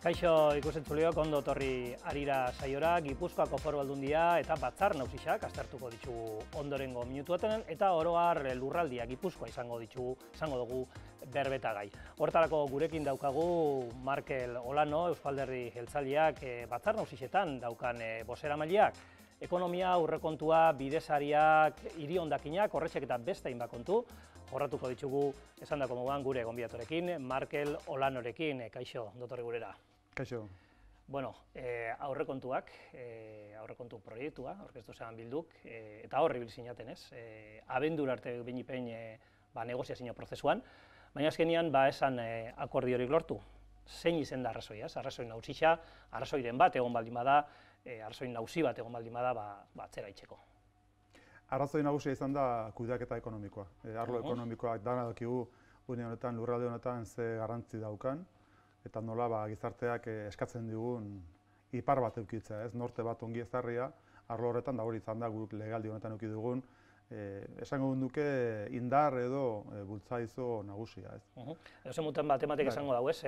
Kaixo ikusentzuleok, ondo etorri harira saiora, Gipuzkoako Foru Aldundia eta Batzar Nagusiak aztertuko ditugu ondorengo minutuetan eta oro har lurraldia Gipuzkoa izango dugu berbetagai. Hortarako gurekin daukagu Markel Olano, Eusko Alderdi Jeltzaleak Batzar Nagusietan daukan bozeramaileak. Ekonomia, aurrekontua, bidesariak, hiri hondakinak, horretxek eta beste hainbat kontu. Jorratuko ditugu esandako moduan gure gonbidatorekin, Markel Olanorekin. Kaixo, dotorri gurera. Kaixo. Bueno, aurrekontuak, aurrekontu proiektua, aurkeztu zean bilduk, eta horri bil zinaten ez, abendura arte binipein negoziazio prozesuan, baina azkenian esan akordiorik lortu. Zein izen da arrazoia, arrazoi nausitza, arrazoiren bat egon baldin bada, arrazoi nausi bat egon baldin bada, atzera itxeko. Arrazoi nagusia izan da kudeaketa ekonomikoa. Arlo ekonomikoak dana dakigu une honetan, lurralde honetan ze garrantzi daukan, eta nola gizarteak eskatzen digun ipar bat eukitzea, ez? Norte bat ongi ezarria, arlo horretan da hori izan da guk legaldi honetan euki dugun, esango duke indar edo bultzaizo nagusia, ez? Edo zenuten matematik esango dago, ez?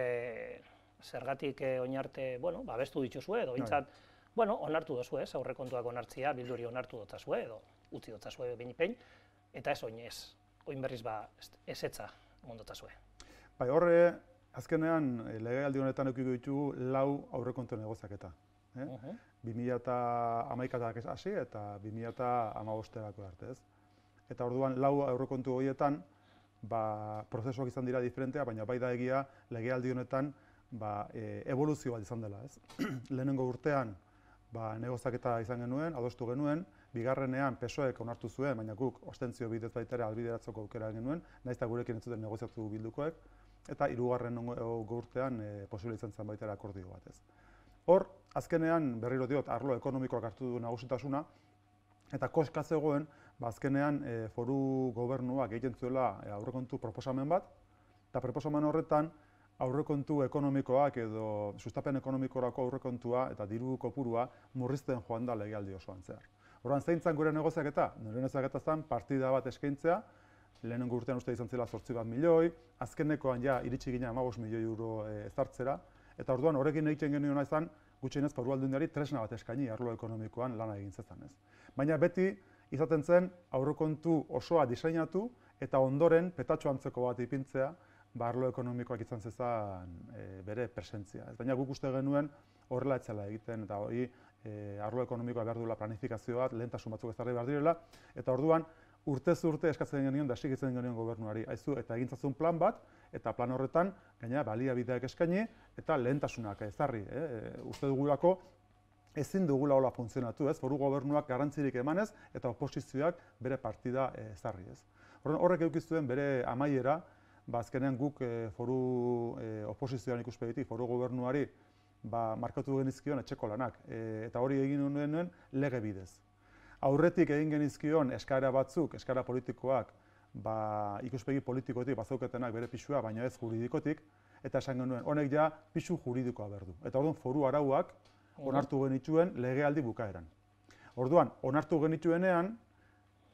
Zergatik oinarte, babestu dituzue, edo bintzat, onartu dozue, ez? Aurrekontuak onartzia, bilduri onartu dotzazue, edo utzi dotzazue benipein, eta ez oinez, oin berriz ezetza ondotazue. Bai, horre, azkenean, legealdi honetan eukiko ditugu 4 aurrekontu negoziaketa. 2011 hasi eta 2015erako arte, ez? Eta orduan 4 aurrekontu horietan, prozesuak izan dira diferentea, baina bai da egia legealdi honetan evoluzio bat izan dela, ez? Lehenengo urtean negoziaketa izan genuen, adostu genuen, bigarrenean PSOEk onartu zuen, baina guk ostentzio bidez baita ere albideratzeko aukera genuen, nahiz eta gurekin ez zuten negoziatu bildukoek, eta hirugarren urtean posible izan zen baita ere akordio bat, ez. Hor, azkenean, berriro diot, arlo ekonomikoak hartu du nagusitasuna, eta koska zegoen, azkenean foru gobernuak egiten zuela aurrekontu proposamen bat, eta proposamen horretan aurrekontu ekonomikoak edo sustapen ekonomikorako aurrekontua eta diru kopurua murrizten joan da legealdi osoan zehar. Horren, zein zan gure negoziaketa? Nire negoziaketa zen partida bat eskaintzea, lehenengo urtean uste izan zela 8 milioi, azkenekoan iritsi ginen 15 milioi euro ezartzera, eta orduan horrekin egiten genuen izan, gutxienez Foru Aldundiari tresna bat eskaini arlo ekonomikoan lana egin zezan, ez. Baina beti izaten zen aurrekontu osoa diseinatu eta ondoren petatxo antzeko bat ipintzea, arlo ekonomikoak izan zezan bere presentzia. Baina guk uste genuen horrela etzela egiten, eta hori arlo ekonomikoa behar duela planifikazio bat, lehentasun batzuk ezarri behar direla, eta orduan urtez urte eskatzen genuen, da eskitzen genuen gobernuari, aizu, eta egintzazun plan bat, eta plan horretan, gaina baliabideak eskaini, eta lehentasunak ezarri. Uste dugulako, ezin dugula hola funtzionatu, ez? Foru gobernuak garrantzirik emanez, eta oposizioak bere partida ezarri, ez? Horrek eukiztuen bere amaiera, azkenean guk foru oposizioan ikuspegitik, foru gobernuari markatu genizkion etxeko lanak, eta hori egin nuen lege bidez. Aurretik egin genizkion eskaera batzuk, eskaera politikoak, ikuspegi politikotik bazauketenak bere pisua, baina ez juridikotik, eta esan genuen, honek pisu juridikoa behar du. Eta orduan foru arauak onartu genituen legealdi bukaeran. Orduan, onartu genituenean,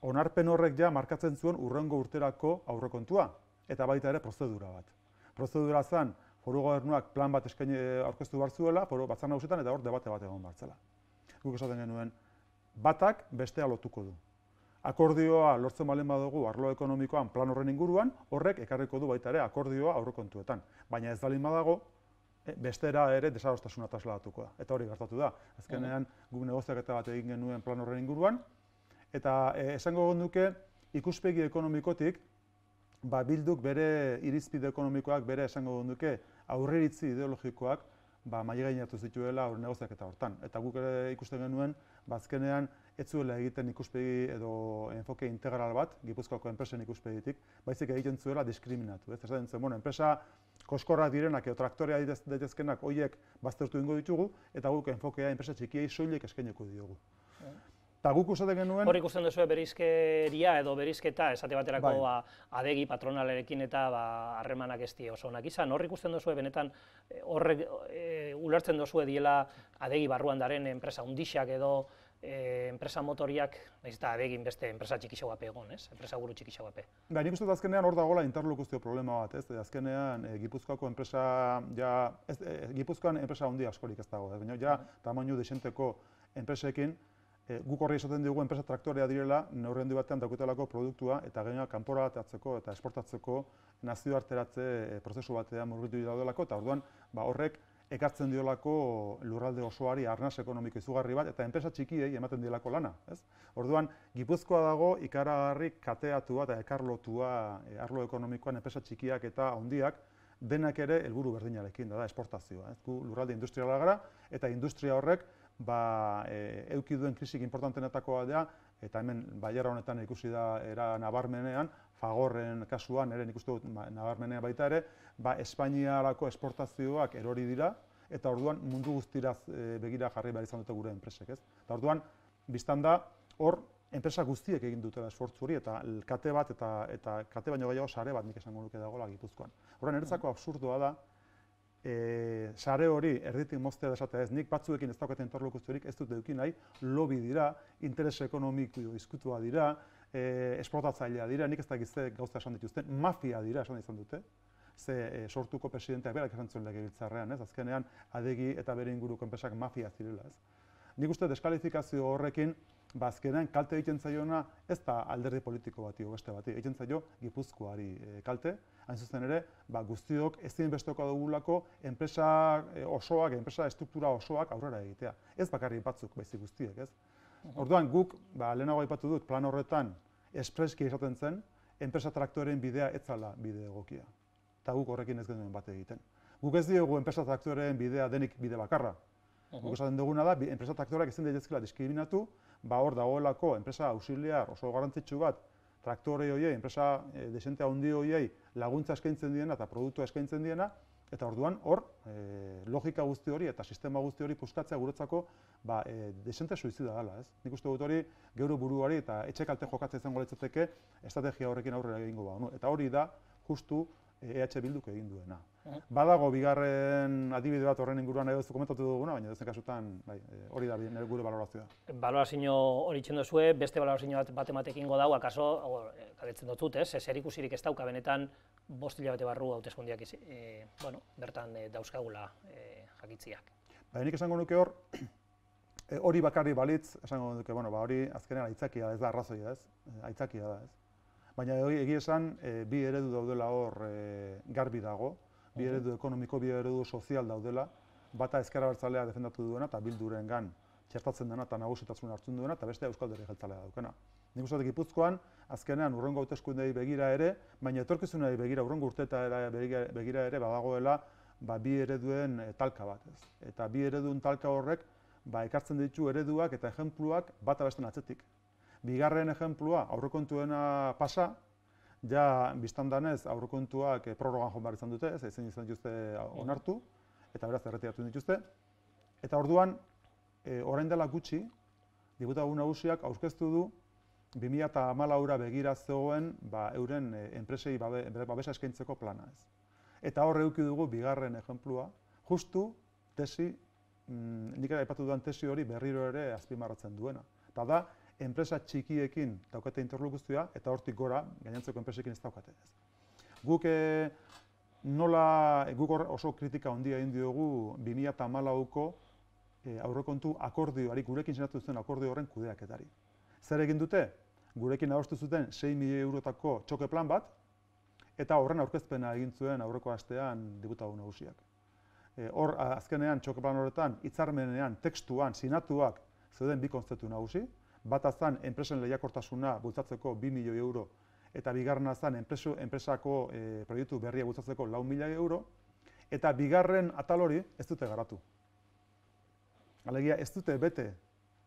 onarpen horrek markatzen zuen urrengo urterako aurrekontua, eta baita ere prozedura bat. Prozedura zen, foru gobernuak plan bat eskaini aurkeztu behar zuela, foru Batzar Nagusietan, eta hor debate bat egon behar zela. Guk esaten genuen, batak bestea lotuko du. Akordioa lortzen baldin badugu arlo ekonomikoan plan horren inguruan, horrek ekarriko du baita ere akordioa aurrekontuetan. Baina ez baldin badago, bestera ere desadostasuna trasladatuko da. Eta hori gertatu da. Azkenean guk negoziaketa bat egin genuen plan horren inguruan, eta esango genuke ikuspegi ekonomikotik, bilduk bere irizpide ekonomikoak bere esango genuke aurreiritzi ideologikoak mailegainatu zituela negoziaketa hortan. Eta guk ere ikusten genuen, azkenean ez zuela egiten ikuspegi edo enfoke integral bat, Gipuzkoako enpresen ikuspegitik, baizik egiten zuela diskriminatu. Esaten zen, enpresa koskorrak direnak edo traktorea daitezkenak horiek baztertu ingo ditugu, eta guk enfokea enpresa txikiei soilik eskainiko diogu. Eta guk usaten genuen... Hor ikusten duzu berizkeria edo berizketa, esate baterako adegi patronalarekin eta harremanak ez die oso onak izan. Hor ikusten duzu benetan horrek ulertzen duzu diela adegi barruan daren enpresa hundixak edo enpresa motoriak, nahiz eta adegin beste enpresa txikixo bape egon, ez? Enpresa buru txikixo bape. Nik uste dut azkenean hor dagoela interlokuzio problema bat, ez? Azkenean Gipuzkoako enpresa, Gipuzkoan enpresa handi askorik ez dago, baina ja tamainu desenteko enpresekin, guk horri esaten dugu enpresa traktorea direla, neurri handi batean daukutelako produktua eta gainera kanpora atatzeko eta esportatzeko nazioarteratze prozesu batean murgildu daudelako, eta orduan horrek ekartzen diolako lurralde osoari arnas ekonomiko izugarri bat, eta enpresa txikiei ematen diolako lana, ez? Orduan, Gipuzkoa dago ikaragarri kateatua eta ekarlotua arlo ekonomikoan enpresa txikiak eta handiak, denak ere helburu berdinarekin, da esportazioa. Gu lurralde industriala gara, eta industria horrek eduki duen krisik importantenetakoa da, eta hemen Bailara honetan ikusi da era nabarmenean, Fagorren kasuan ere nik uste dut nabarmenean baita ere, Espainiarako esportazioak erori dira, eta orduan mundu guztira begira jarri behar izan dute gure enpresek, ez? Eta orduan, biztan da, hor, enpresa guztiek egin dutela esfortzu hori, eta kate bat, eta kate baino gehiago sare bat nik esango nuke dagoela Gipuzkoan. Horren, niretzako absurdoa da, sare hori erditik moztea da esatea ez, nik batzuekin ez daukaten interlokuziorik ez dut eduki nahi, lobby dira, interes ekonomiko izkutua dira, esplotatzailea dira, nik ez dakit ze gauza esan dituzten, mafia dira esan izan dute, ze sortuko presidenteak berak esan zuen legebiltzarrean, ez, azkenean adegi eta bere inguruko enpresak mafia zirela, ez. Nik uste deskalifikazio horrekin, azkenean kalte egiten zaiona ez da alderdi politiko bati o beste bati, egiten zaio Gipuzkoari kalte, hain zuzen ere, guztiok ezinbesteko dugulako enpresa osoak, enpresa estruktura osoak aurrera egitea. Ez bakarrik batzuk, baizik guztiek, ez? Orduan guk, lehenago aipatu dut, plan horretan espreski esaten zen, enpresa traktoren bidea ez zala bide egokia. Eta guk horrekin ez genuen bat egiten. Guk ez diogu enpresa traktoren bidea denik bide bakarra. Guk esaten duguna da, enpresa traktorak ezin daitezkeela diskriminatu, hor dagoelako enpresa auxiliar oso garrantzitsu bat, traktore horiei, enpresa desente handi horiei laguntza eskaintzen diena eta produktua eskaintzen diena, eta orduan hor logika guzti hori eta sistema guzti hori puskatzea guretzako desente suizida dela, ez? Nik uste dut hori geure buruari eta etxe kalte jokatzea izango litzateke estrategia horrekin aurrera egingo badu. Eta hori da justu EH Bilduk egin duena. Badago bigarren adibide bat horren inguruan nahi duzu komentatu duguna, baina edozein kasutan hori da gure balorazioa. Balorazio hori itxen duzue, beste balorazio bat ematekingo dau, akaso, galdetzen dut, zer ikusirik ez dauka benetan 5 hilabete barru hauteskundeak bertan dauzkagula jakitziak. Nik esango nuke hor, hori bakarri balitz, esango nuke, hori azkenean aitzakia da, ez da arrazoia, ez? Aitzakia da, ez? Baina egia esan, bi eredu daudela hor garbi dago, bi eredu ekonomiko, bi eredu sozial daudela, bata ezker abertzalea defendatu duena eta Bildurengan txertatzen dena eta nagusitasuna hartzen duena, eta beste Euskal Alderdi Jeltzalea daukena. Nik uste dut Gipuzkoan, azkenean hurrengo hauteskundei begira ere, baina etorkizunari begira, hurrengo urteetara begira ere badagoela bi ereduen talka bat, ez. Eta bi ereduen talka horrek ekartzen ditu ereduak eta ejempluak bata besten atzetik. Bigarren ejemplua, aurrekontuena pasa, ja biztandanez aurrekontuak prorrogan joan behar izan dute, ezin izan dituzte onartu, eta beraz erretiratu dituzte. Eta orduan, orain dela gutxi, diputatu nagusiak aurkeztu du 2014 begira zegoen euren enpresei babesa eskaintzeko plana, ez. Eta hor eduki dugu bigarren ejemplua, justu tesi, nik ere aipatu dudan tesi hori berriro ere azpimarratzen duena. Eta da, enpresa txikiekin daukate interlokuzioa eta hortik gora gainontzeko enpresekin ez daukate. Guk oso kritika handia egin diogu 2014ko aurrekontu akordioari, gurekin sinatu zuten akordio horren kudeaketari. Zer egin dute? Gurekin adostu zuten 6 milioi eurotako txoke plan bat, eta horren aurkezpena egin zuen aurreko astean diputatu nagusiak. Hor, azkenean txoke plan horretan, hitzarmenean, tekstuan, sinatuak zeuden bi kontzeptu nagusi, bata zen enpresen lehiakortasuna bultzatzeko 2 milioi euro eta bigarrena zen enpresako proiektu berria bultzatzeko 4 milioi euro eta bigarren atal hori ez dute garatu. Alegia ez dute bete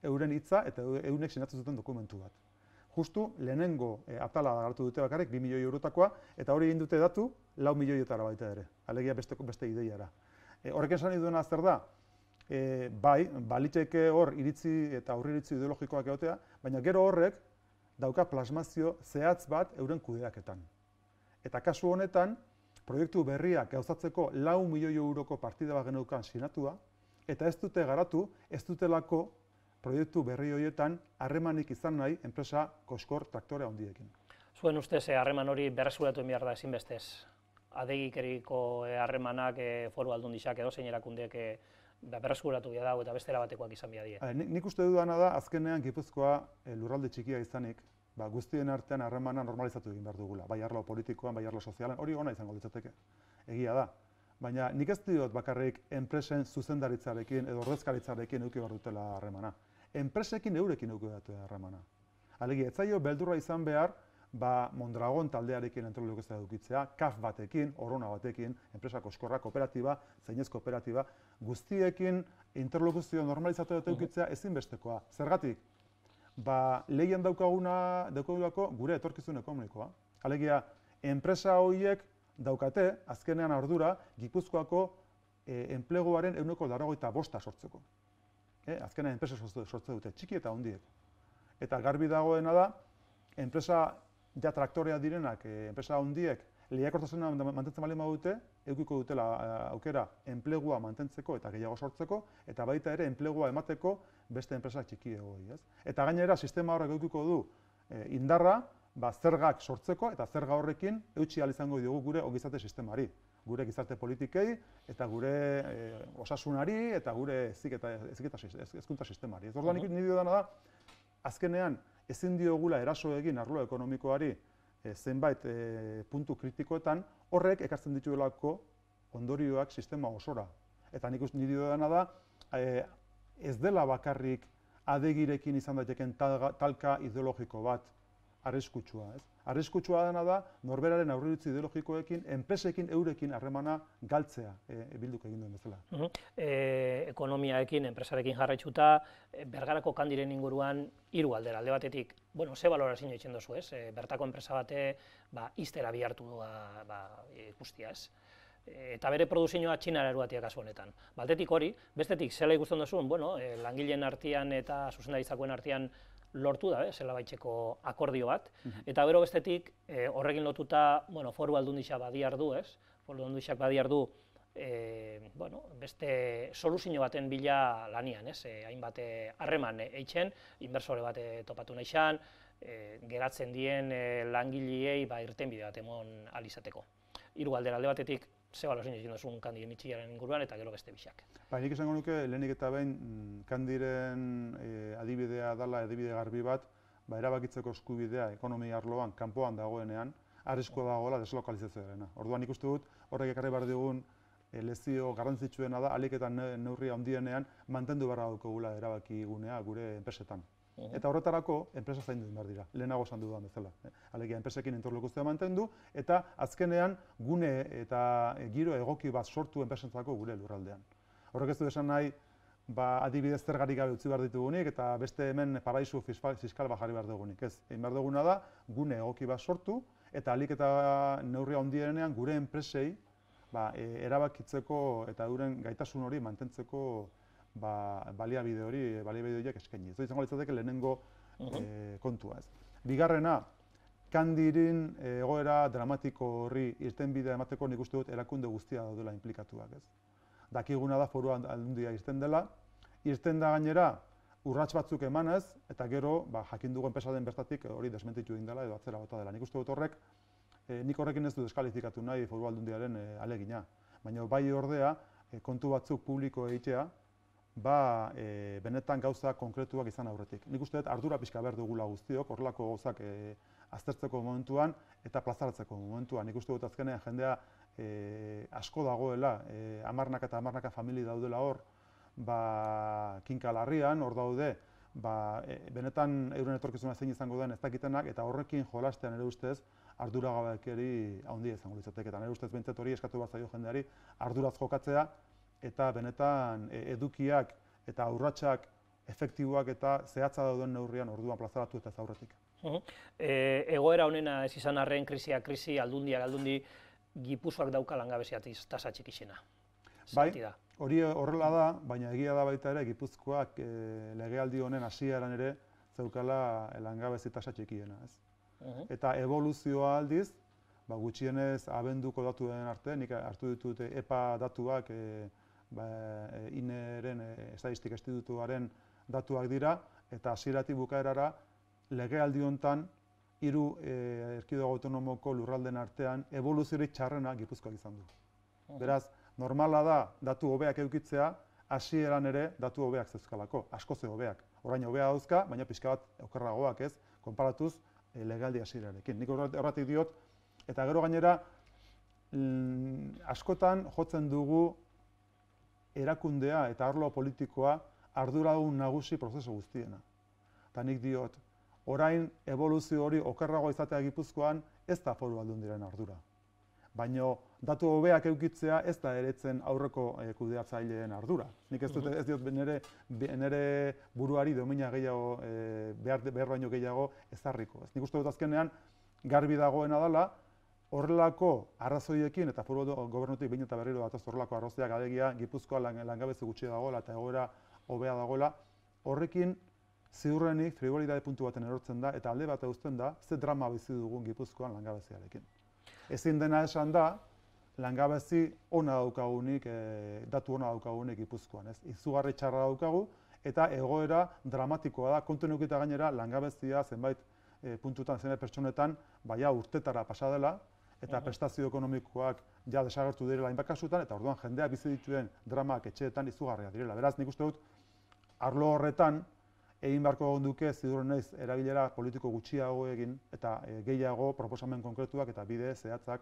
euren hitza eta eunek sinatu zuten dokumentu bat. Justu lehenengo atala garatu dute bakarrik 2 milioi eurotakoa eta hori egin dute datu 4 milioietara baita ere. Alegia beste ideiara. Horrek esan nahi duena zer da? Baliteke hor iritzi eta aurriritzi ideologikoak egotea, baina gero horrek dauka plasmazio zehatz bat euren kudeaketan. Eta kasu honetan, proiektu berriak gauzatzeko 4 milioi euroko partida bat geneukan sinatua, eta ez dute garatu, ez dutelako proiektu berri horietan harremanik izan nahi enpresa koskor traktore handiekin. Zuen ustez harreman hori berreskuratu behar da ezinbestez? Adegikeriko harremanak foru aldundixak edo zein erakundeek berreskuratu behar dago eta bestera batekoak izan behar die. Nik uste dudana da, azkenean Gipuzkoa lurralde txikia izanik, guztien artean harremana normalizatu egin behar dugula, bai arlo politikoan, bai arlo sozialan, hori ona izango litzateke, egia da. Baina nik ez diot bakarrik enpresen zuzendaritzarekin edo ordezkaritzarekin eduki behar dutela harremana. Enpresekin eurekin eduki behar dutela harremana. Alegia, ez zaio beldurra izan behar, Mondragon taldearekin interlokuzioa edukitzea, KAF batekin, Orona batekin, enpresa koskorra, kooperatiba, zeinez kooperatiba, guztiekin interlokuzio normalizatu eta edukitzea ezinbestekoa. Zergatik? Lehian daukagulako gure etorkizun ekonomikoa. Alegia, enpresa horiek daukate, azkenean ardura, Gipuzkoako enpleguaren 85% sortzeko. Azkenean enpresa sortze dute, txiki eta handiek. Eta garbi dagoena da, enpresa ja traktorea direnak, enpresa handiek lehiakortasuna mantentzen baldin badute, edukiko dutela aukera enplegua mantentzeko eta gehiago sortzeko, eta baita ere enplegua emateko beste enpresa txikiagoi. Eta gainera, sistema horrek edukiko du indarra, zergak sortzeko eta zerga horrekin eutsi ahal izango diogu gure ongizate sistemari, gure gizarte politikei eta gure osasunari eta gure hezkuntza sistemari. Orduan nik nire dudana da, azkenean ezin diogula eraso egin arlo ekonomikoari zenbait puntu kritikoetan, horrek ekartzen dituelako ondorioak sistema osora. Eta nik nire dudana da, ez dela bakarrik adegirekin izan daiteken talka ideologiko bat arriskutsua. Arriskutsua dena da, norberaren aurreiritzi ideologikoekin, enpresekin eurekin harremana galtzea bilduk egin duen bezala. Ekonomiaekin, enpresarekin jarraitzuta, Bergarako Kandiren inguruan hiru galdera. Alde batetik, ze balorazio egiten duzu, ez? Bertako enpresa bate ixtera bihartu guztia, ez? Eta bere produzioa Txinara eruatia kasu honetan. Batetik hori, bestetik, zela ikusten duzun, langileen artean eta zuzendaritzakoen artean lortu da, zela baitxeko akordio bat. Eta gero bestetik, horrekin lotuta, foru aldundixak badiardu, ez? Foru aldundixak badiardu, beste soluzio baten bila lanian, ez? Hainbat harreman eitzen, inbertsore bat topatu nahi xan, geratzen dien langileei irtenbide bat emon alizateko. Hiru galdera, alde batetik, ze balorazio egin duzun Kandiren itxiaren inguruan eta gero beste bixak. Nik esango nuke, lehenik eta behin, Kandiren adibidea dela, adibide garbi bat, erabakitzeko eskubidea ekonomia arloan, kanpoan dagoenean, arriskua dagoela deslokalizazioarena. Orduan nik uste dut, horrek ekarri behar digun lezio garrantzitsuena da, ahalik eta neurri handienean mantendu beharra daukagula erabaki gunea gure enpresetan. Eta horretarako, enpresa zaindu behar dira, lehenago esan dudan bezala. Alegia, enpresekin interlokuzioa mantendu, eta azkenean gune eta giro egoki bat sortu enpresentzako gure lurraldean. Horrek ez du esan nahi, adibidez zergarik gabe utzi behar ditugunik, eta beste hemen paraisu fiskal bat jarri behar dugunik. Ez, egin behar duguna da, gune egoki bat sortu, eta ahalik eta neurria handienean gure enpresei erabakitzeko eta euren gaitasun hori mantentzeko baliabide horiek eskaini. Ez izango litzateke lehenengo kontua. Bigarrena, Kandiren egoera dramatiko horri irtenbidea emateko nik uste dut erakunde guztia daudela inplikatuak. Dakiguna da foru aldundia irten dela, irten da gainera urrats batzuk emanez, eta gero jakin dugu enpresa den bertatik hori desmentitu egin dela edo atzera bota dela. Nik uste dut horrek, nik horrekin ez du deskalifikatu nahi foru aldundiaren alegina. Baina bai ordea, kontu batzuk publiko egitea, benetan gauza konkretuak izan aurretik. Nik uste dut ardura pixka behar dugula guztiok, horrelako gauzak aztertzeko momentuan eta plazaratzeko momentuan. Nik uste dut azkenean jendea asko dagoela, hamarnaka eta hamarnaka familia daudela hor, kinka larrian, hor daude, benetan euren etorkizuna zein izango den ez dakitenak, eta horrekin jolastean ere ustez arduragabekeri handia izango litzateke. Eta nire ustez behintzat hori eskatu bat zaio jendeari arduraz jokatzea, eta benetan edukiak eta urratsak efektiboak eta zehatza dauden neurrian orduan plazaratu eta ez aurretik. Egoera honena ez izan arren krisi, aldundi, Gipuzkoak dauka langabezia tasa txikixena. Bai, hori horrela da, baina egia da baita ere Gipuzkoak legealdi honen hasieran ere zeukala langabezia tasa txikiena. Eta evoluzioa aldiz, gutxienez abenduko datu den arte, nik hartu ditut EPA datuak INEren Estatistika Institutuaren datuak dira, eta hasieratik bukaerara legealdi hontan 3 erkidego autonomoko lurraldeen artean eboluziorik txarrena Gipuzkoak izan du. Beraz, normala da datu hobeak edukitzea, hasieran ere datu hobeak zeuzkalako, askoz hobeak. Orain hobea dauzka, baina pixka bat okerragoak, ez, konparatuz legealdi hasierarekin. Nik horretik diot, eta gero gainera askotan jotzen dugu erakundea eta arlo politikoa arduradun nagusi prozesu guztiena. Eta nik diot, orain eboluzio hori okerrago izatea Gipuzkoan ez da Foru Aldundiaren ardura. Baina datu hobeak edukitzea ez da eretzen aurreko kudeatzaileen ardura. Nik ez diot nire buruari domina gehiago, behar baino gehiago ezarriko. Nik uste dut azkenean garbi dagoena dela, horrelako arrazoiekin eta Foru Gobernutik behin eta berriro datoz horrelako arrazoiak alegia Gipuzkoa langabezi gutxi dagoela eta egoera hobea dagoela, horrekin ziurrenik frivolidade puntu baten erortzen da eta alde bat uzten da ze drama bizi dugun Gipuzkoan langabeziarekin. Ezin dena esan da, langabezi ona daukagunik, datu ona daukagunik Gipuzkoan, ez? Izugarri txarra daukagu eta egoera dramatikoa da, kontu edukita gainera langabezia zenbait puntutan, zenbait pertsonetan, baina urtetara pasa dela, eta prestazio ekonomikoak ja desagertu direla hainbat kasutan, eta orduan jendeak bizi dituen dramak etxeetan izugarriak direla. Beraz, nik uste dut, arlo horretan, egin beharko duke ziurrenez erabilera politiko gutxiago egin, eta gehiago proposamen konkretuak eta bide zehatzak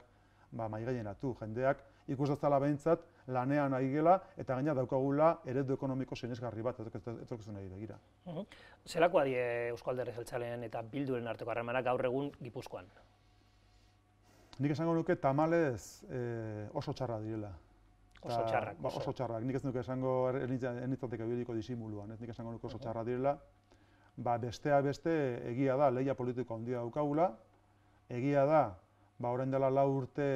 mahaigaineratu. Jendeak ikus dezala behintzat lanean ari gela eta gaina daukagula eredu ekonomiko sinesgarri bat etorkizunari begira. Zelakoa die Euzko Alderdi Jeltzaleen eta Bilduren arteko harremanak gaur egun Gipuzkoan? Nik esango nuke tamalez oso txarra direla. Oso txarrak. Oso txarrak. Nik ez nuke esango enitzateko ibiliko disimuluan. Nik esango nuke oso txarra direla. Bestea beste egia da, lehia politiko handia daukagula. Egia da, orain dela 4 urte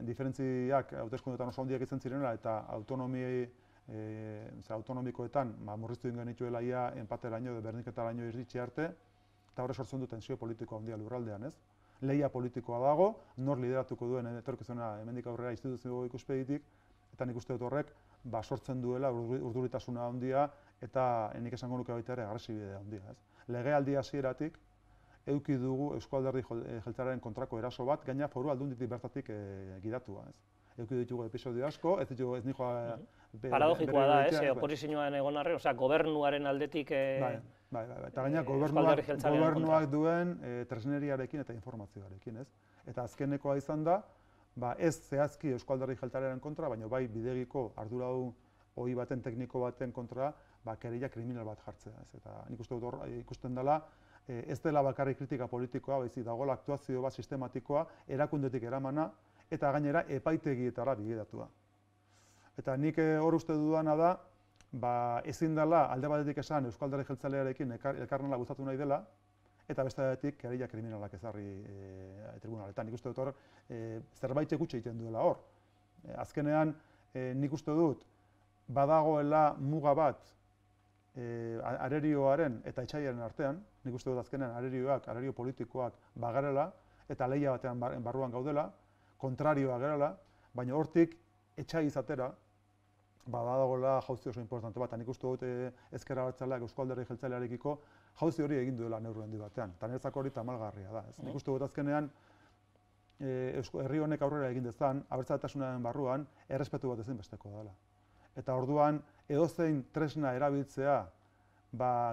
diferentziak hauteskundeetan oso handiak izan zirela eta autonomikoetan murriztu egin genituela ia empateraino edo berdinketaraino iritsi arte, eta horre sortzen du tensio politiko handia lurraldean, ez? Lehia politikoa dago, nor lideratuko duen etorkizuna hemendik aurrera instituzio ikuspegitik, eta nik uste dut horrek sortzen duela urduritasuna handia eta nik esango nuke baita ere agresibidea handia, ez? Legealdi hasieratik eduki dugu Euzko Alderdi Jeltzalearen kontrako eraso bat, gaina Foru Aldunditik bertatik gidatua, ez? Eduki ditugu episodio asko, ez nijoa... Paradogikoa da, ez? Oposizioan egon arren, gobernuaren aldetik... Bai, eta gaina gobernuak duen tresneriarekin eta informazioarekin, ez? Eta azkenekoa izan da, ez zehazki Euzko Alderdi Jeltzalearen kontra, baina bai bidegiko arduradun ohi baten tekniko baten kontra, kereila kriminal bat jartzea, ez? Eta nik uste dut ikusten dela, ez dela bakarrik kritika politikoa, baizik dagoela aktuazio bat sistematikoa, erakundetik eramana, eta gainera epaitegietara bigidatua. Eta nik hor uste dudana da, ezin dela alde batetik esan Euzko Alderdi Jeltzalearekin elkarlana bultzatu nahi dela, eta beste batetik kereila kriminalak ezarri tribunaletan. Nik uste dut hor, zerbait gutxi egiten duela hor. Azkenean, nik uste dut, badagoela muga bat arerioaren eta etsaiaren artean, nik uste dut azkenean arerio politikoak bagarela, eta lehia batean barruan gaudela, kontrarioa gerela, baina hortik etsai izatera, badagoela jauzi oso importante bat, nik uste dut Ezker Abertzaleak Euzko Alderdi Jeltzalearekiko jauzi hori egin duela neurri handi batean, eta niretzako hori tamalgarria da. Nik uste dut azkenean herri honek aurrera egin dezan, abertzaletasunaren barruan, errespetu bat ezinbestekoa dela. Eta orduan, edozein tresna erabiltzea,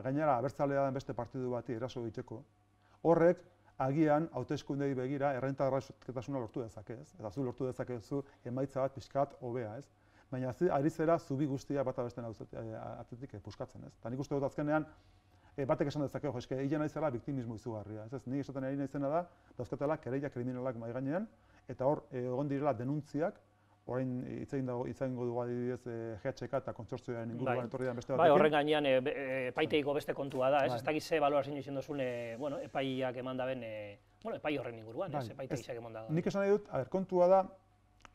gainera abertzalea den beste partidu bati eraso egiteko, horrek agian hauteskundei begira errentagarritasunua lortu dezake, ez? Eta zu lortu dezakezu emaitza bat pixkat hobea, ez? Baina ari zera zubi guztia bata besten atzetik puskatzen, ez? Eta nik uste dut azkenean, batek esan dezake, eske hile naizela biktimismo izugarria, ez? Nik esaten ari naizena da, dauzkatela kereila kriminalak mahai gainean, eta hor egon direla denuntziak, orain itzaingo dugu adibidez GHK eta kontsortzioaren inguruan etorri den beste batekin. Horren gainean epaiteiko beste kontua da, ez? Ez dakiz ze balorazio izan duzun epaiak eman daben, epai horren inguruan, ez? Epaitegiak eman da. Nik esan nahi dut, kontua da,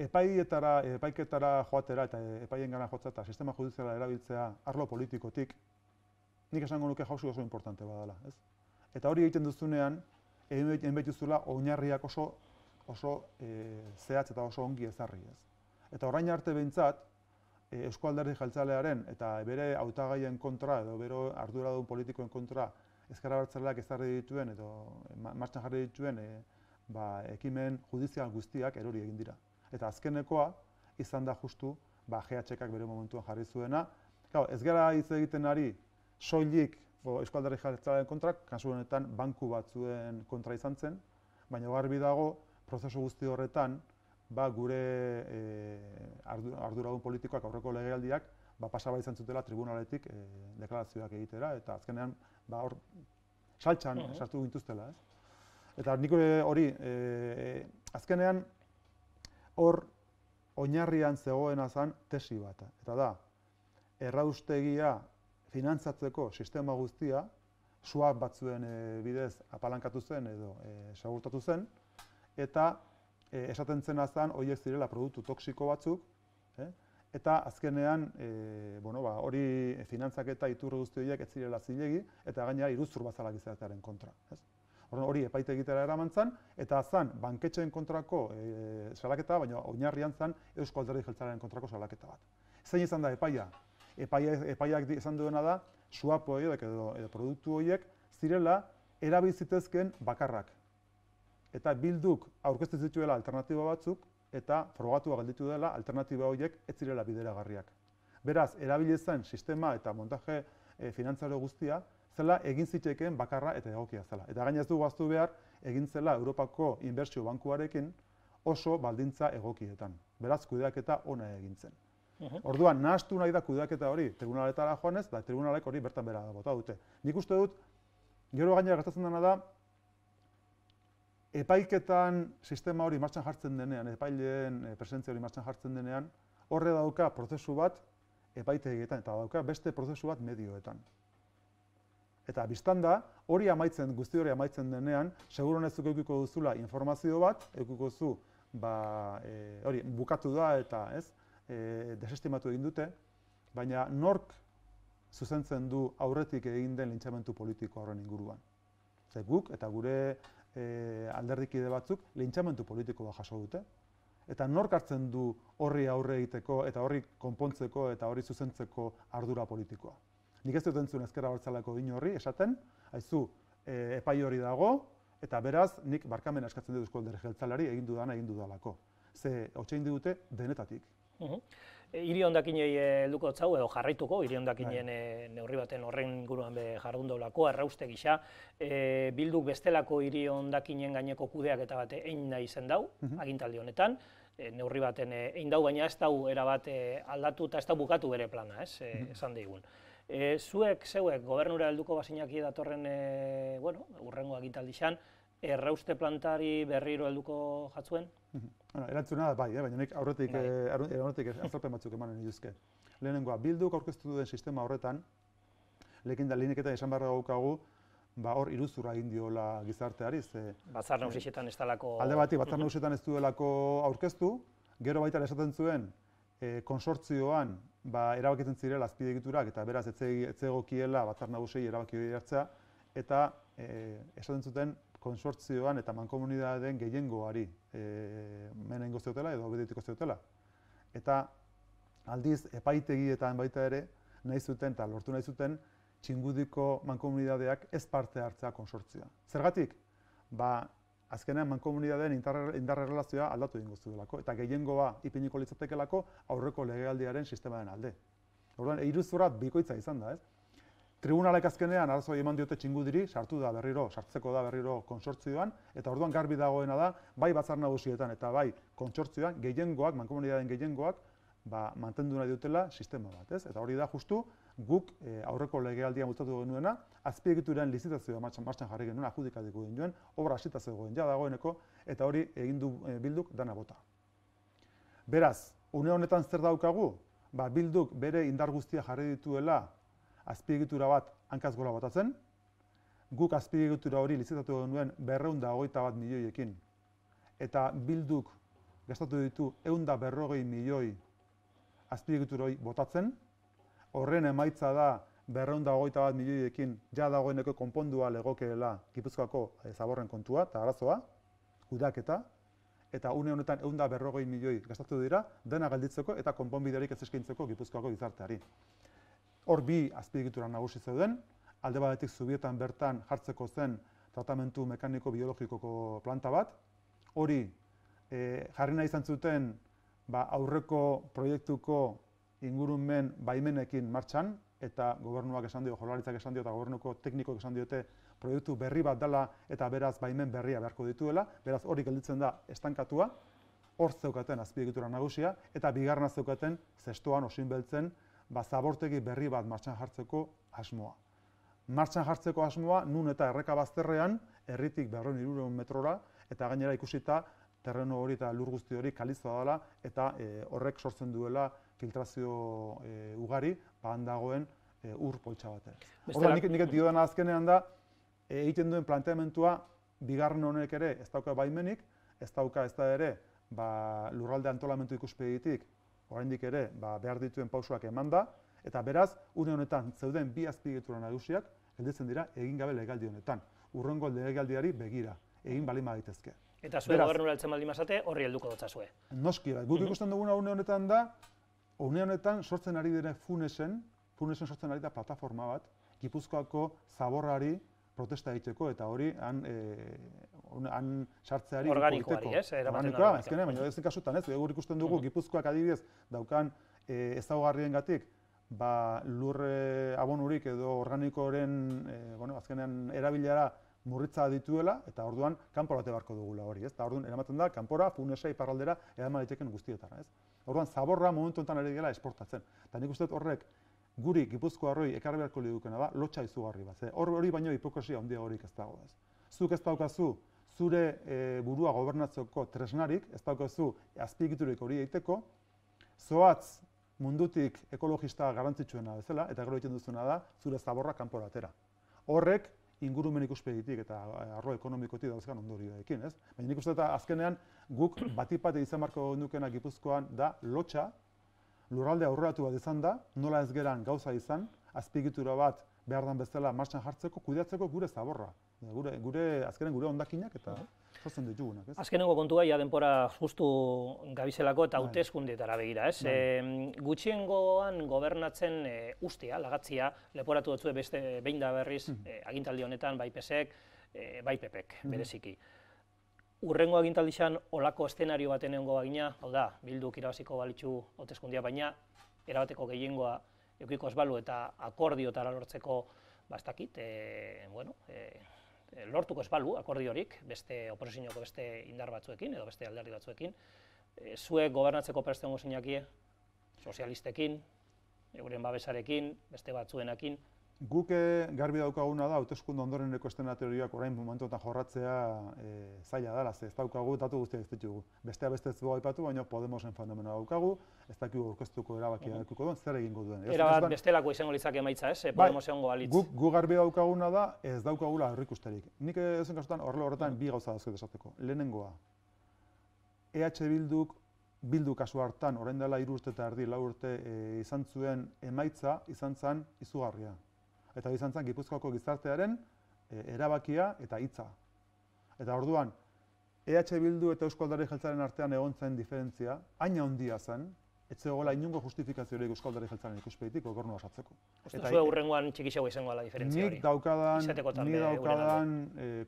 epaiketara joatera eta epaien gana jotzea eta sistema judiziala erabiltzea arlo politikotik, nik esango nuke jauzi oso importante badala, ez? Eta hori egiten duzunean, egin behituzula oinarriak oso zehatz eta oso ongi ezarri, ez? Eta orain arte behintzat, Eusko Alderdi Jeltzalearen eta bere hautagaien kontra edo bere arduradun politikoen kontra Ezker Abertzaleak ezarri dituen edo martxan jarri dituen ekimen judizial guztiak erori egin dira. Eta azkenekoa izan da justu GHK-ak bere momentuan jarri zuena. Ez gara hitz egiten ari soilik Eusko Alderdi Jeltzalearen kontra, kasu honetan banku batzuen kontra izan zen, baina garbi dago prozesu guzti horretan gure arduradun politikoak aurreko legealdiak pasaba izan zutela tribunaletik deklarazioak egitera, eta azkenean hor saltxan sartu gintuztela. Eta nik hori, azkenean hor oinarrian zegoena zen tesi bat. Eta da, erraustegia finantzatzeko sistema guztia, swap batzuen bidez apalankatu zen edo segurtatu zen, eta esaten zena zen horiek zirela produktu toksiko batzuk, eta azkenean hori finantzaketa iturri guzti horiek ez zirela zilegi, eta gainera iruzur bazala gizartearen kontra. Hori epaitegitera eraman zen, eta zen banketxeen kontrako salaketa, baina oinarrian zen Eusko Alderdi Jeltzalearen kontrako salaketa bat. Zein izan da epaia? Epaiak esan duena da, swap horiek edo produktu horiek zirela erabiltzitezken bakarrak. Eta Bilduk aurkeztu zituela alternatiba batzuk, eta frogatua gelditu dela alternatiba horiek ez zirela bideragarriak. Beraz, erabili zen sistema eta montaje finantzario guztia, zela egin zitekeen bakarra eta egokia zela. Eta gainez dugu ahaztu behar, egin zela Europako Inbertsio Bankuarekin oso baldintza egokietan. Beraz, kudeaketa ona egin zen. Orduan, nahastu nahi da kudeaketa hori tribunaletara joanez, da tribunalek hori bertan bera bota dute. Nik uste dut, gero gainera gertatzen dena da, epaiketan sistema hori martxan jartzen denean, epaileen presentzia hori martxan jartzen denean, horre dauka prozesu bat epaitegietan, eta dauka beste prozesu bat medioetan. Eta biztan da, guzti hori amaitzen denean, seguronezuk eukiko duzula informazio bat, eukiko zu, hori, bukatu da eta desestimatu egin dute, baina nork zuzentzen du aurretik egin den lintxamentu politiko horren inguruan. Guk eta gure alderdikide batzuk lintxamentu politikoa jaso dute. Eta nork hartzen du horri aurre egiteko eta horri konpontzeko eta horri zuzentzeko ardura politikoa. Nik ez dut entzun Ezker Abertzaleako horri esaten, haizu epai hori dago, eta beraz nik barkamena eskatzen dut Eusko Alderdi Jeltzaleari egin dudalako. Ze hotxein digute denetatik. Hiri hondakinei helduko zau edo jarraituko, hiri hondakinen neurri baten horren inguruan jardundolako, errauste gisa. Bilduk bestelako hiri hondakinen gaineko kudeaketa bat egin nahi zen dau, agintaldi honetan. Neurri baten egin dau, baina ez dau erabat aldatu eta ez dau bukatu bere plana, esan digun. Zuek, gobernura helduko bazinaki datorren urrengo agintaldi xan, errauste plantari berriro helduko jatzuen? Erantzuna bai, baina nik aurretik azalpen batzuk emanen dituzke. Lehenengoa, Bilduk aurkeztu duen sistema horretan, lehenik eta esan beharra daukagu, hor iruzurra egin diola gizarteari. Batzar Nagusietan ez dalako... Alde batik, Batzar Nagusietan ez duelako aurkeztu, gero baita esaten zuen, konsortzioan erabakitzen zirela azpiegiturak eta beraz ez egokiela Batzar Nagusiei erabaki hori hartzea, eta esaten zuten konsortzioan eta mankomunitateen gehiengoari menengo zeutela edo obedituko zeutela. Eta aldiz epaitegietan baita ere nahi zuten eta lortu nahi zuten Txingudiko mankomunitateak ez parte hartzea konsortzioa. Zergatik? Azkenean mankomunitateen indarre relazioa aldatu egingo zuelako eta gehiengoa ipiniko litzatekelako aurreko legealdiaren sistemaren alde. Orduan, iruzurra bikoitza izan da, Tribunalek azkenean arazoi eman diote Txingudiri, sartzeko da berriro konsortzioan, eta orduan garbi dagoena da, bai Batzar Nagusietan eta bai konsortzioan, gehiengoak, mankomunitateen gehiengoak, mantendu nahi dutela sistema bat, Eta hori da justu, guk aurreko legealdia bultzatu genuena, azpiegituren lizitazioa martxan jarri genuen, adjudikatuko genuen, obra hasita zegoen ja dagoeneko, eta hori egin du Bilduk dana bota. Beraz, une honetan zer daukagu? Bilduk bere indar guztia jarri dituela azpiegitura bat hankaz gora botatzen, guk azpiegitura hori lizitatu genuen 221 milioiekin, eta Bilduk gastatu ditu 140 milioi azpiegitura hori botatzen, horren emaitza da 221 milioiekin ja dagoeneko konpondua legokeela Gipuzkoako zaborren kontua eta arazoa, kudeaketa, eta une honetan 140 milioi gastatu dira, dena gelditzeko eta konponbiderik ez eskaintzeko Gipuzkoako gizarteari. Hor bi azpiegitura nagusi zeuden, alde batetik Zubietan bertan jartzeko zen tratamentu mekaniko-biologikoko planta bat, hori jarri nahi izan zuten aurreko proiektuko ingurumen baimenekin martxan, eta gobernuak esan dio, Jaurlaritzak esan dio eta gobernuko teknikoak esan diote proiektu berri bat dela eta beraz baimen berria beharko dituela, beraz hori gelditzen da estankatua, hor zeukaten azpiegitura nagusia, eta bigarrena zeukaten zestoan osin beltzen zabortegi berri bat martxan jartzeko asmoa. Martxan jartzeko asmoa nun eta erreka bazterrean, herritik 200 metrora, eta gainera ikusita terreno hori eta lur guzti hori kalizoa dela, eta horrek sortzen duela filtrazio ugari, han dagoen ur poltsa bat. Horrela, nik diodana azkenean da, egiten duen planteamentua, bigarren honek ere ez dauka baimenik, ez dauka ez da ere lurralde antolamentu ikuspegitik, oraindik ere behar dituen pausoak eman da, eta beraz, une honetan zeuden bi azpiegitura nagusiak gelditzen dira egin gabe legealdi honetan. Hurrengo legealdiari begira, egin balin badaitezke. Eta zuen gobernura heltzen baldin bazate, horri helduko dotzazue. Noski, guk ikusten duguna une honetan da, une honetan sortzen ari dire Funesen sortzen ari da plataforma bat, Gipuzkoako zaborrari protesta egiteko, eta hori han sartzeari organikoari, ez? Organikoa, ezkene, baina ez kasutan, ez? Guk ikusten dugu Gipuzkoak adibidez daukan ezaugarriengatik lurre abonurik edo organikoren azkenean erabilera murritza dituela, eta orduan kanporate beharko dugula hori, ez? Eta orduan eramaten da, kanpora, Funesa, iparraldera, eraman daiteken guztietara, ez? Orduan, zaborra momentu honetan ari dela esportatzen. Eta nik uste horrek guri Gipuzkoarroi ekarri beharko lidukena da, lotxa izugarri bat. Hori baino hipokresia handia horik ez dago, ez? Zuk ez daukazu zure burua gobernatzeko tresnarik, ez daukazu azpiegiturik hori egiteko, zoatz mundutik ekologista garrantzitsuena bezala, eta gero egiten duzuna da, zure zaborra kanpora atera. Horrek ingurumen ikuspegitik eta arlo ekonomikotik dauzkan ondorioekin, ez? Baina nik uste eta azkenean guk batipate izan marko dukena Gipuzkoan da lotxa, lurralde aurreratu bat izan da, nola ez geran gauza izan, azpiegitura bat behar dan bezala martxan jartzeko, kudeatzeko gure zaborra. Azkenen gure hondakinak eta sortzen ditugunak, ez? Azkenengo kontua, ja denpora justu gabizelako eta hauteskundeetara begira, ez? Gutxiengoan gobernatzen ustea, lagatzia, leporatu dutzue beste behin da berriz, agintaldi honetan, bai PSek, bai PPek, bereziki. Urrengo agintaldixan olako eszenario baten egongo bagina, hau da, Bilduk irabaziko balitzu hauteskundia, baina erabateko gehiengoa edukiko ez balu eta akordiotara lortzeko, ez dakit, lortuko ez balu akordiorik, beste oposizioko beste indar batzuekin edo beste alderdi batzuekin, zuek gobernatzeko prest egongo zinakie, sozialistekin, euren babesarekin, beste batzuenakin. Guk garbi daukaguna da, hauteskunde ondoreneko eszenatorioak orain momentuetan jorratzea zaila dela, ez daukagu datu guztiak ez ditugu. Bestea beste ez dugu aipatu, baina Podemosen fenomenoa daukagu, ez dakigu aurkeztuko erabakia edukiko duen, zer egingo duen. Erabat bestelako izango litzake emaitza, ez? Podemos egongo balitz. Guk garbi daukaguna da, ez daukagula aurrikusterik. Nik ezen kasutan horretan bi gauza dauzket esateko. Lehenengoa, EH Bildu kasu hartan, orain dela 3 urte eta erdi, 4 urte izan zuen emaitza izan zen izugarria. Eta izan zen Gipuzkoako gizartearen erabakia eta hitza. Eta orduan, EH Bildu eta Eusko Alderdi Jeltzalearen artean egon zen diferentzia, haina handia zen, ez zegoela inongo justifikaziorik Eusko Alderdi Jeltzalearen ikuspegitik gobernua osatzeko. Zue hurrengoan txikixego izango la diferentzia hori. Nik daukadan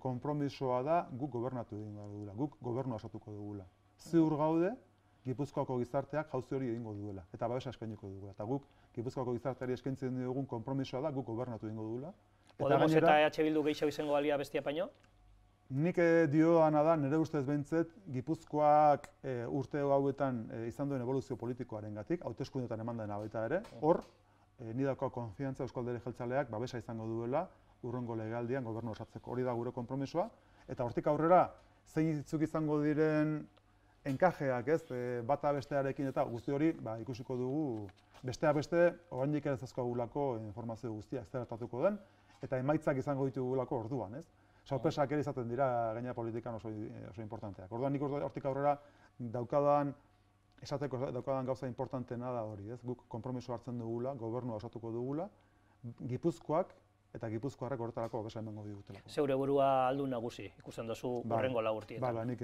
konpromisoa da guk gobernatu egingo dugula, guk gobernua osatuko dugula. Ziur gaude, Gipuzkoako gizarteak jauzi hori egingo duela, eta babesa eskainiko dugula. Eta guk Gipuzkoako gizarteari eskaintzen dugun konpromisoa da guk gobernatu egingo dugula. Podemos eta EH Bildu gehiago izango balia bestia paino? Nik dioana da, nire ustez behintzet, Gipuzkoak urte hauetan izan duen evoluzio politikoarengatik, hauteskundeetan eman dena baita ere, hor, ni dauka konfiantza Eusko Alderdi Jeltzaleak babesa izango duela hurrengo legealdian gobernu osatzeko. Hori da gure konpromisoa, eta hortik aurrera, zeintzuk izango diren enkajeak, ez, bata bestearekin eta guzti hori ikusiko dugu besteak beste, oraindik ez dauzkagulako informazio guztia ez gertatuko den, eta emaitzak izango ditugulako orduan, ez? Sorpresak ere izaten dira gainera politikan oso importanteak. Orduan nik hortik aurrera daukadan gauza importanteena da hori, ez? Guk konpromiso hartzen dugula, gobernua osatuko dugula, Gipuzkoak eta Gipuzkoarrak horretarako babesa emango digutelako. Zeure burua aldun nagusi ikusten duzu hurrengo 4 urteetan. Nik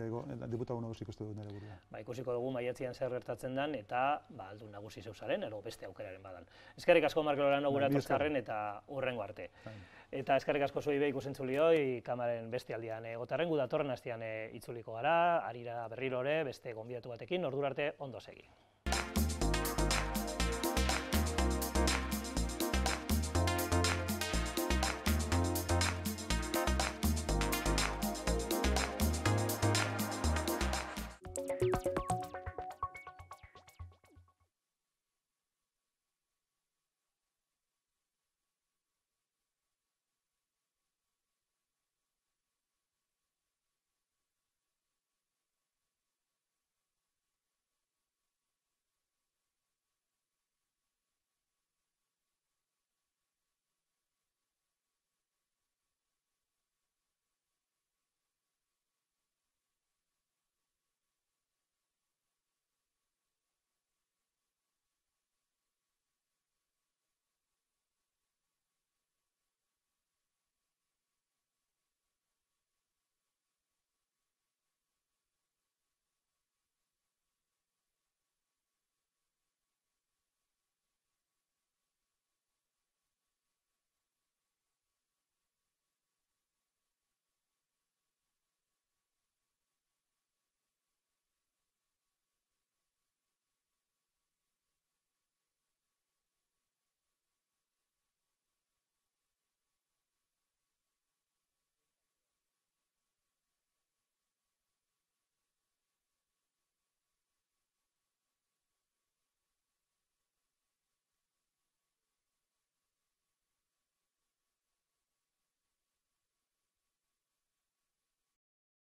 diputatu nagusi ikusten dut nire burua. Ikusiko dugu maiatzean zer gertatzen den eta aldun nagusi zeuzaren, edo beste aukeraren badan. Eskerrik asko Markel Olano gura etortzearren eta hurrengo arte. Eta eskerrik asko zuei be ikusentzulioi, kameraren beste aldian egotarren, gu datorren astean itzuliko gara, harira berriro ere, beste gonbidatu batekin, ordura arte ondo segi.